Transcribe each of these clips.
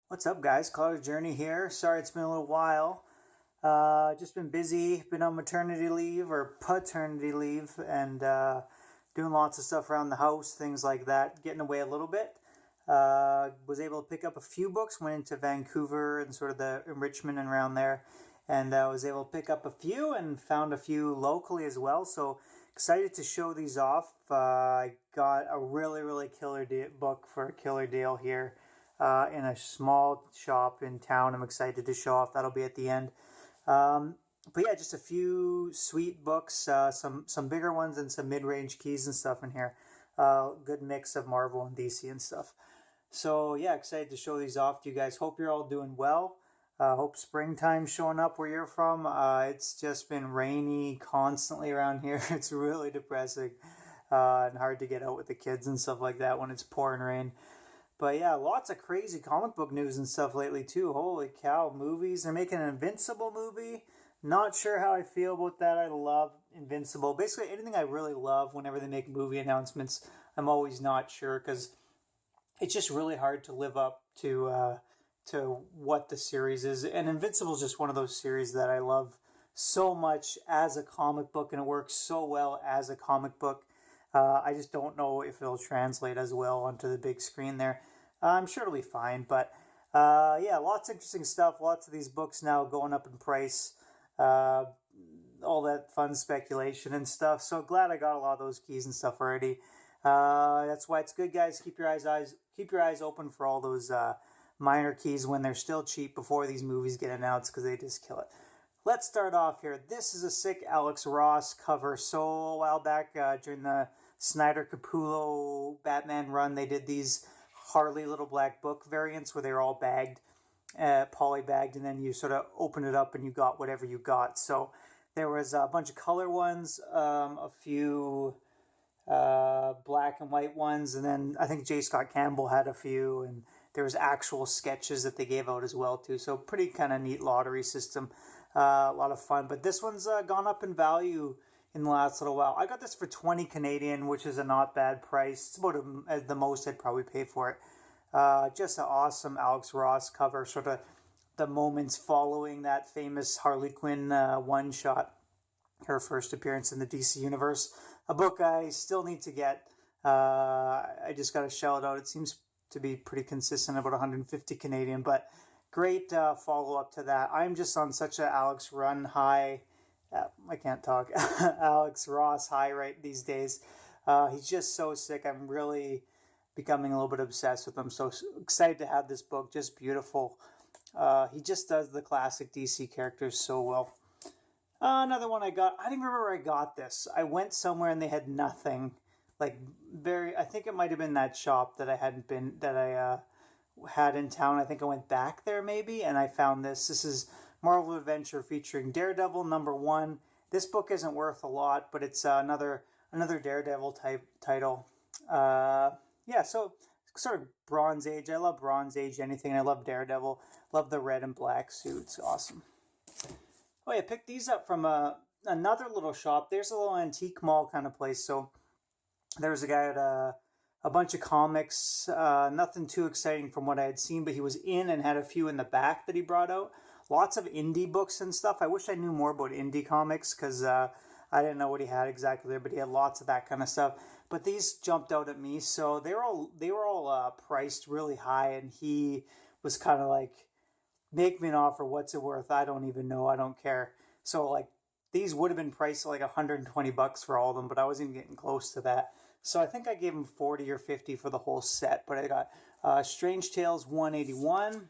What's up, guys? Color Journey here. Sorry it's been a little while. Just been busy, been on maternity leave or paternity leave, and doing lots of stuff around the house, things like that, getting away a little bit. Was able to pick up a few books, went into Vancouver and sort of the Richmond and around there, and was able to pick up a few and found a few locally as well. So excited to show these off. I got a really killer book for a killer deal here in a small shop in town. I'm excited to show off. That'll be at the end. But yeah, just a few sweet books, some bigger ones and some mid-range keys and stuff in here. Good mix of Marvel and DC and stuff. So yeah, excited to show these off to you guys. Hope you're all doing well. Hope springtime's showing up where you're from. It's just been rainy constantly around here. It's really depressing and hard to get out with the kids and stuff like that when it's pouring rain. But yeah, lots of crazy comic book news and stuff lately too. Holy cow, movies. They're making an Invincible movie. Not sure how I feel about that. I love Invincible. Basically, anything I really love whenever they make movie announcements, I'm always not sure because it's just really hard to live up to what the series is. And Invincible is just one of those series that I love so much as a comic book, and it works so well as a comic book. I just don't know if it'll translate as well onto the big screen there. I'm sure it'll be fine, but yeah, lots of interesting stuff. Lots of these books now going up in price. All that fun speculation and stuff. So glad I got a lot of those keys and stuff already. That's why it's good, guys. Keep your eyes open for all those minor keys when they're still cheap before these movies get announced because they just kill it. Let's start off here. This is a sick Alex Ross cover. So a while back during the Snyder Capullo Batman run, they did these Harley Little Black Book variants where they were all bagged, poly bagged, and then you sort of open it up and you got whatever you got. So there was a bunch of color ones, a few black and white ones, and then I think J. Scott Campbell had a few, and there was actual sketches that they gave out as well too. So pretty kind of neat lottery system. A lot of fun. But this one's gone up in value in the last little while. I got this for 20 Canadian, which is a not bad price. It's about the most I'd probably pay for it. Just an awesome Alex Ross cover, sort of the moments following that famous Harley Quinn one-shot, her first appearance in the DC Universe. A book I still need to get. I just got to shell it out. It seems to be pretty consistent, about 150 Canadian, but great follow-up to that. I'm just on such a Alex Run high. I can't talk. Alex Ross high right these days. He's just so sick. I'm really becoming a little bit obsessed with him. So excited to have this book. Just beautiful. He just does the classic DC characters so well. Another one I got. I don't even remember where I got this. I went somewhere and they had nothing. I think it might have been that shop that I had in town. I think I went back there maybe, and I found this. This is Marvel Adventure featuring Daredevil #1. This book isn't worth a lot, but it's another Daredevil type title. Yeah, so sort of Bronze Age. I love Bronze Age anything. I love Daredevil. Love the red and black suit. It's awesome. Oh, yeah, I picked these up from another little shop. There's a little antique mall kind of place. So there's a guy at a bunch of comics, nothing too exciting from what I had seen, but he was in and had a few in the back that he brought out. Lots of indie books and stuff. I wish I knew more about indie comics because I didn't know what he had exactly there, but he had lots of that kind of stuff. But these jumped out at me, so they were all priced really high, and he was kind of like, make me an offer. What's it worth? I don't even know. I don't care. So like these would have been priced like $120 for all of them, but I wasn't even getting close to that. So I think I gave him 40 or 50 for the whole set. But I got Strange Tales 181.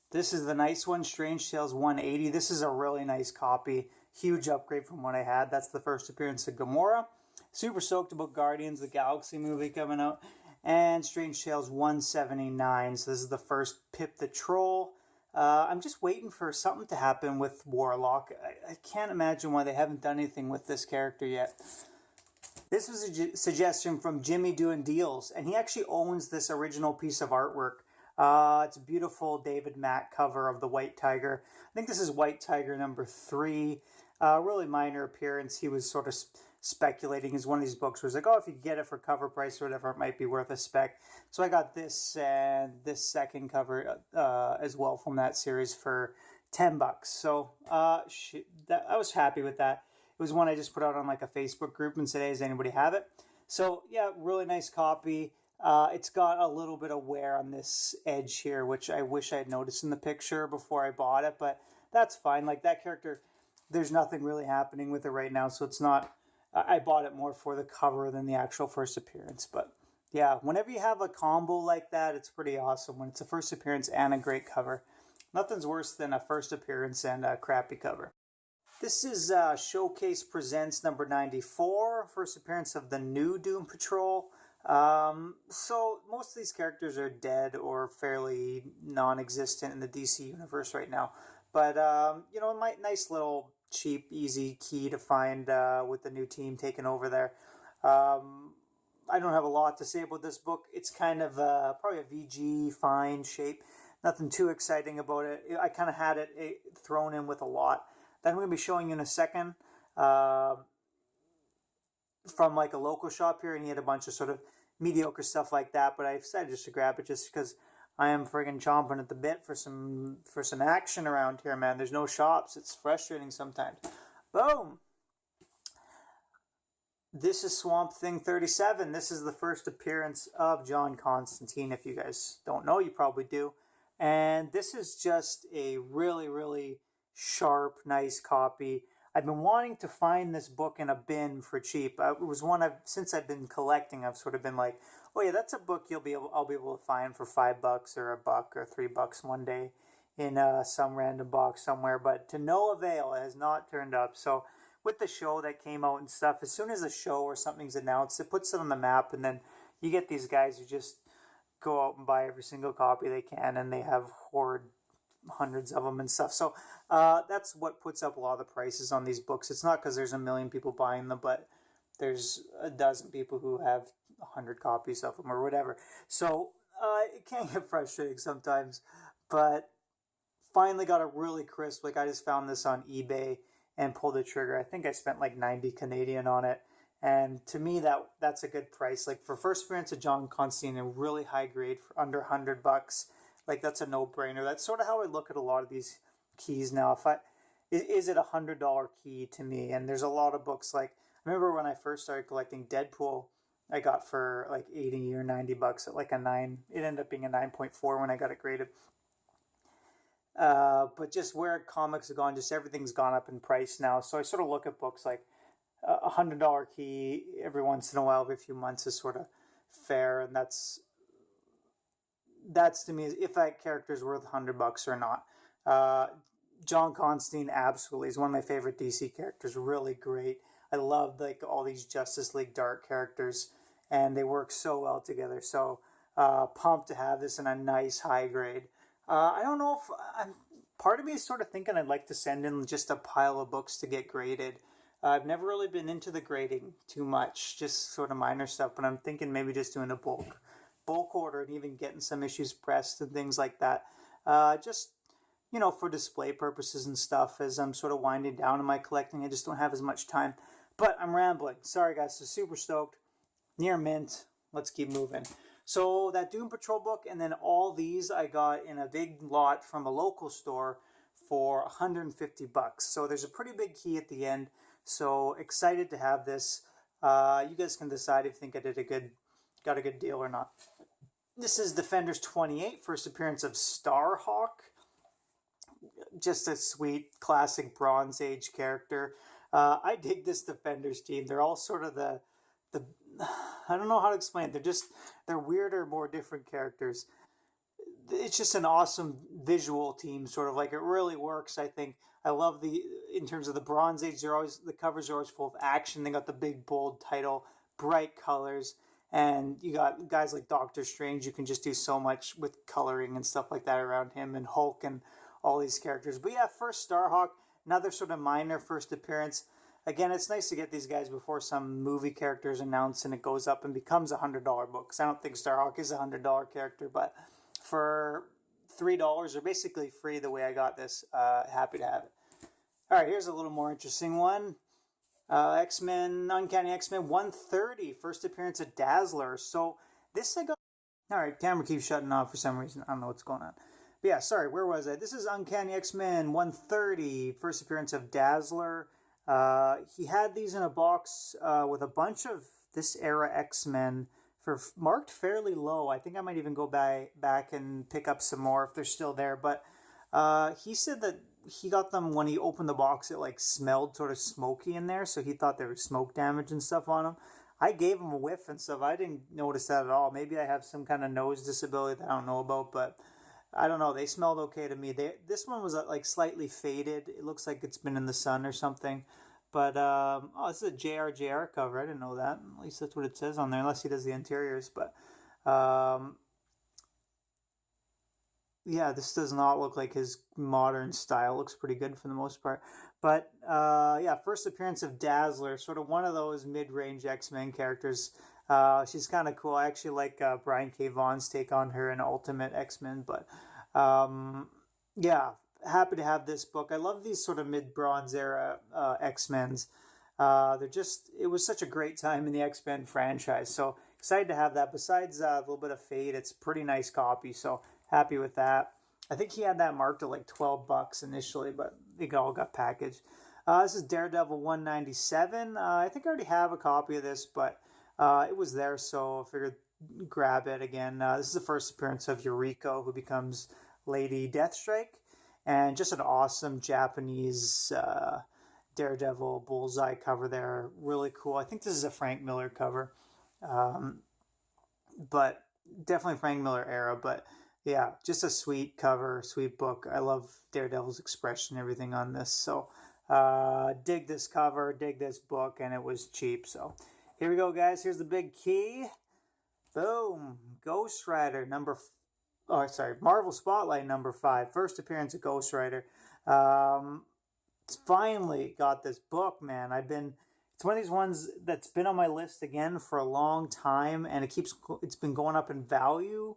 This is the nice one, Strange Tales 180. This is a really nice copy. Huge upgrade from what I had. That's the first appearance of Gamora. Super stoked about Guardians of the Galaxy movie coming out. And Strange Tales 179. So this is the first Pip the Troll. I'm just waiting for something to happen with Warlock. I can't imagine why they haven't done anything with this character yet. This was a suggestion from Jimmy Doing Deals, and he actually owns this original piece of artwork. It's a beautiful David Mack cover of the White Tiger. I think this is White Tiger #3. Really minor appearance. He was sort of speculating is one of these books where it's like, oh, if you get it for cover price or whatever, it might be worth a spec. So I got this and this second cover as well from that series for $10. So I was happy with that. It was one I just put out on like a Facebook group and said, hey, does anybody have it? So yeah, really nice copy. It's got a little bit of wear on this edge here, which I wish I had noticed in the picture before I bought it, but that's fine. Like that character, there's nothing really happening with it right now, so it's not, I bought it more for the cover than the actual first appearance. But yeah, whenever you have a combo like that, it's pretty awesome when it's a first appearance and a great cover. Nothing's worse than a first appearance and a crappy cover. This is Showcase Presents number 94, first appearance of the new Doom Patrol. So most of these characters are dead or fairly non-existent in the DC universe right now. But, nice little cheap, easy key to find with the new team taking over there. I don't have a lot to say about this book. It's kind of probably a VG fine shape. Nothing too exciting about it. I kind of had it thrown in with a lot. That I'm going to be showing you in a second from like a local shop here, and he had a bunch of sort of mediocre stuff like that, but I decided just to grab it just because I am friggin' chomping at the bit for some action around here, man. There's no shops. It's frustrating sometimes. Boom! This is Swamp Thing 37. This is the first appearance of John Constantine. If you guys don't know, you probably do. And this is just a really, really sharp, nice copy. I've been wanting to find this book in a bin for cheap. It was one since I've been collecting, I've sort of been like, oh yeah, that's a book I'll be able to find for $5 or $1 or $3 one day in some random box somewhere. But to no avail, it has not turned up. So with the show that came out and stuff, as soon as a show or something's announced, it puts it on the map, and then you get these guys who just go out and buy every single copy they can, and they have hundreds of them and stuff. So that's what puts up a lot of the prices on these books. It's not because there's a million people buying them, but there's a dozen people who have 100 copies of them or whatever. So it can get frustrating sometimes, but finally got a really crisp, like I just found this on eBay and pulled the trigger. I think I spent like 90 Canadian on it. And to me, that's a good price. Like for first appearance of John Constantine, a really high grade for under $100. Like that's a no-brainer. That's sort of how I look at a lot of these keys now. Is it $100 key to me? And there's a lot of books. Like I remember when I first started collecting Deadpool, I got for like $80 or $90 at like a 9. It ended up being a 9.4 when I got it graded. But just where comics have gone, just everything's gone up in price now. So I sort of look at books like $100 key every once in a while, every few months is sort of fair, and that's to me if that character is worth $100 or not. John Constantine absolutely is one of my favorite DC characters. Really great. I love like all these Justice League Dark characters, and they work so well together. So pumped to have this in a nice high grade. I don't know if part of me is sort of thinking I'd like to send in just a pile of books to get graded. I've never really been into the grading too much, just sort of minor stuff, but I'm thinking maybe just doing a bulk order and even getting some issues pressed and things like that. Just, for display purposes and stuff as I'm sort of winding down in my collecting. I just don't have as much time. But I'm rambling. Sorry, guys. So super stoked. Near mint. Let's keep moving. So that Doom Patrol book and then all these I got in a big lot from a local store for $150. So there's a pretty big key at the end. So excited to have this. You guys can decide if you think I got a good deal or not. This is Defenders 28, first appearance of Starhawk. Just a sweet, classic Bronze Age character. I dig this Defenders team. They're all sort of the I don't know how to explain it. They're weirder, more different characters. It's just an awesome visual team, sort of like it really works. I think I love in terms of the Bronze Age. The covers are always full of action. They got the big bold title, bright colors, and you got guys like Doctor Strange. You can just do so much with coloring and stuff like that around him, and Hulk and all these characters. But yeah, first Starhawk, another sort of minor first appearance. Again, it's nice to get these guys before some movie character is announced and it goes up and becomes a $100 book. Because I don't think Starhawk is a $100 character, but for $3 or basically free the way I got this, happy to have it. All right, here's a little more interesting one. X-Men, Uncanny X-Men 130, first appearance of Dazzler. So this I got. All right, camera keeps shutting off for some reason. I don't know what's going on. But yeah, sorry, where was I? This is Uncanny X-Men 130, first appearance of Dazzler. He had these in a box with a bunch of this era X-Men for marked fairly low. I think I might even go back and pick up some more if they're still there. But he said that he got them when he opened the box. It like smelled sort of smoky in there, so he thought there was smoke damage and stuff on them. I gave him a whiff and stuff. I didn't notice that at all. Maybe I have some kind of nose disability that I don't know about, but I don't know. They smelled okay to me. This one was like slightly faded. It looks like it's been in the sun or something. But oh, this is a JRJR cover. I didn't know that. At least that's what it says on there, unless he does the interiors. But yeah, this does not look like his modern style. Looks pretty good for the most part. But yeah, first appearance of Dazzler, sort of one of those mid-range X-Men characters. She's kind of cool. I actually like Brian K. Vaughan's take on her in Ultimate X-Men. But yeah, happy to have this book. I love these sort of mid-Bronze era X-Men's. It was such a great time in the X-Men franchise. So excited to have that. Besides a little bit of fade, it's a pretty nice copy. So happy with that. I think he had that marked at like $12 initially, but it all got packaged. This is Daredevil 197. I think I already have a copy of this, but it was there, so I figured grab it again. This is the first appearance of Yuriko, who becomes Lady Deathstrike, and just an awesome Japanese Daredevil bullseye cover there. Really cool. I think this is a Frank Miller cover, but definitely Frank Miller era, but yeah, just a sweet cover, sweet book. I love Daredevil's expression, everything on this. So dig this cover, dig this book, and it was cheap. So here we go, guys. Here's the big key. Boom. Ghost Rider Marvel Spotlight number 5. First appearance of Ghost Rider. Finally got this book, man. It's one of these ones that's been on my list again for a long time, and it's been going up in value.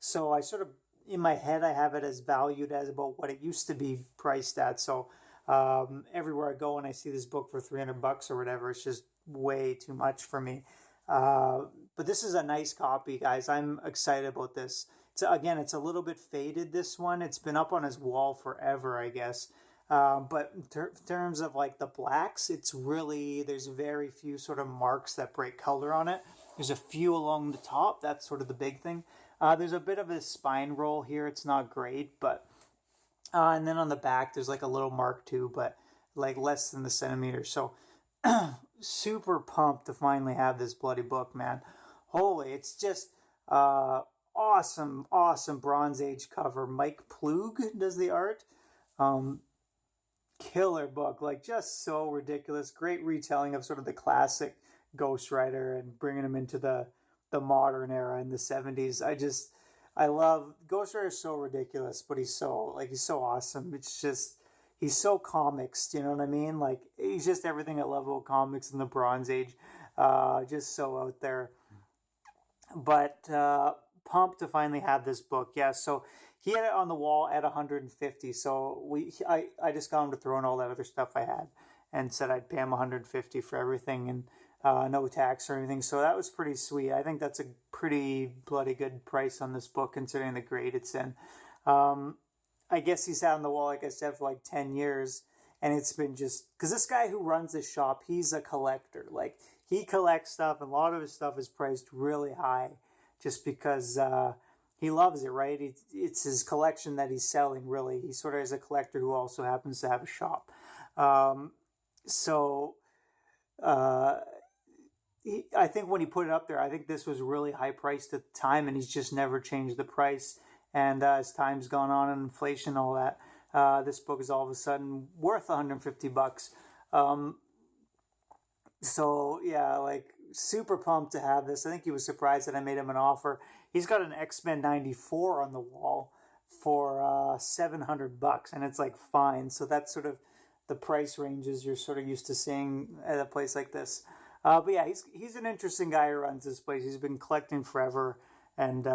So I sort of, in my head, I have it as valued as about what it used to be priced at. So everywhere I go and I see this book for $300 or whatever, it's just way too much for me. But this is a nice copy, guys. I'm excited about this. It's a little bit faded, this one. It's been up on his wall forever, I guess. But in terms of like the blacks, there's very few sort of marks that break color on it. There's a few along the top. That's sort of the big thing. There's a bit of a spine roll here. It's not great, but and then on the back there's like a little mark too, but like less than the centimeter. So super pumped to finally have this bloody book, man. Holy, it's just awesome Bronze Age cover. Mike Plug does the art. Killer book, like just so ridiculous. Great retelling of sort of the classic Ghost Rider and bringing him into the modern era in the 70s. I love Ghost Rider. Is so ridiculous, but he's so awesome. It's just, he's so comics, you know what I mean? Like, he's just everything I love about comics in the Bronze Age. Just so out there. But pumped to finally have this book. Yeah, so he had it on the wall at 150. So I just got him to throw in all that other stuff I had and said I'd pay him 150 for everything, and no tax or anything. So that was pretty sweet. I think that's a pretty bloody good price on this book considering the grade it's in. I guess he's had on the wall, like I said, for like 10 years. And it's been just, because this guy who runs this shop, he's a collector. Like, he collects stuff, and a lot of his stuff is priced really high just because he loves it, right? It's his collection that he's selling, really. He sort of is a collector who also happens to have a shop. I think when he put it up there, I think this was really high priced at the time, and he's just never changed the price. And as time's gone on and inflation and all that, this book is all of a sudden worth $150. So yeah, like super pumped to have this. I think he was surprised that I made him an offer. He's got an X-Men 94 on the wall for $700, and it's like fine. So that's sort of the price ranges you're sort of used to seeing at a place like this. But yeah, he's an interesting guy who runs this place. He's been collecting forever, and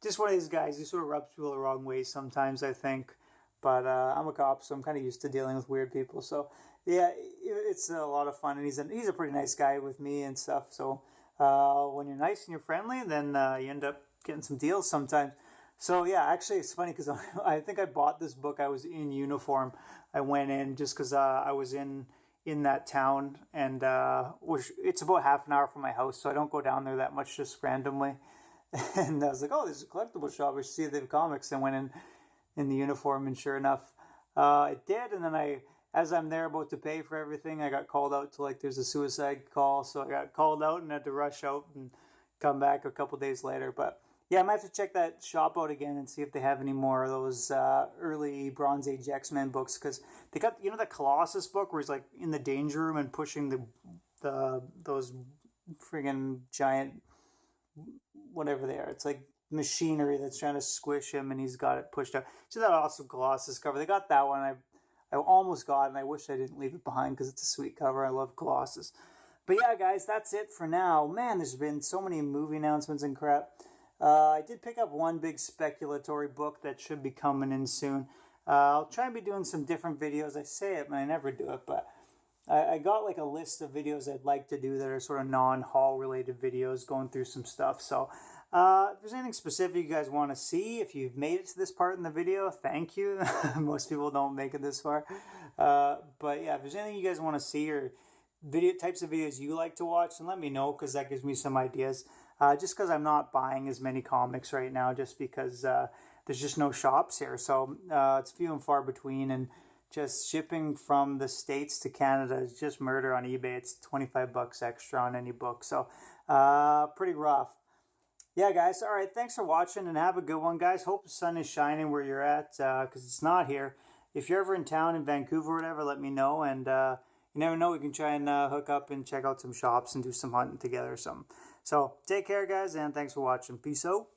just one of these guys who sort of rubs people the wrong way sometimes, I think. But I'm a cop, so I'm kind of used to dealing with weird people. So Yeah, it's a lot of fun, and he's a pretty nice guy with me and stuff. So when you're nice and you're friendly, then you end up getting some deals sometimes. So yeah, actually, it's funny because I think I bought this book. I was in uniform. I went in just because I was in that town, and which it's about half an hour from my house, so I don't go down there that much just randomly. And I was like, oh, there's a collectible shop. I should see if they have comics. And went in the uniform, and sure enough, it did. And then as I'm there about to pay for everything, I got called out to like there's a suicide call, so I got called out and had to rush out and come back a couple days later. But yeah, I might have to check that shop out again and see if they have any more of those early Bronze Age X-Men books, because they got the Colossus book where he's like in the danger room and pushing the those friggin' giant whatever they are. It's like machinery that's trying to squish him, and he's got it pushed out. So that awesome Colossus cover. They got that one. I almost got it, and I wish I didn't leave it behind because it's a sweet cover. I love Colossus. But yeah, guys, that's it for now. Man, there's been so many movie announcements and crap. I did pick up one big speculatory book that should be coming in soon. I'll try and be doing some different videos. I say it, and I never do it, but I got like a list of videos I'd like to do that are sort of non-haul related videos, going through some stuff. So if there's anything specific you guys want to see, if you've made it to this part in the video, thank you. Most people don't make it this far. But yeah, if there's anything you guys want to see or types of videos you like to watch, then let me know, because that gives me some ideas. Just because I'm not buying as many comics right now, just because there's just no shops here. So it's few and far between, and just shipping from the States to Canada is just murder on eBay. It's $25 extra on any book. So pretty rough. Yeah, guys. All right. Thanks for watching, and have a good one, guys. Hope the sun is shining where you're at, because it's not here. If you're ever in town in Vancouver or whatever, let me know. And you never know, we can try and hook up and check out some shops and do some hunting together or something. So take care, guys, and thanks for watching. Peace out.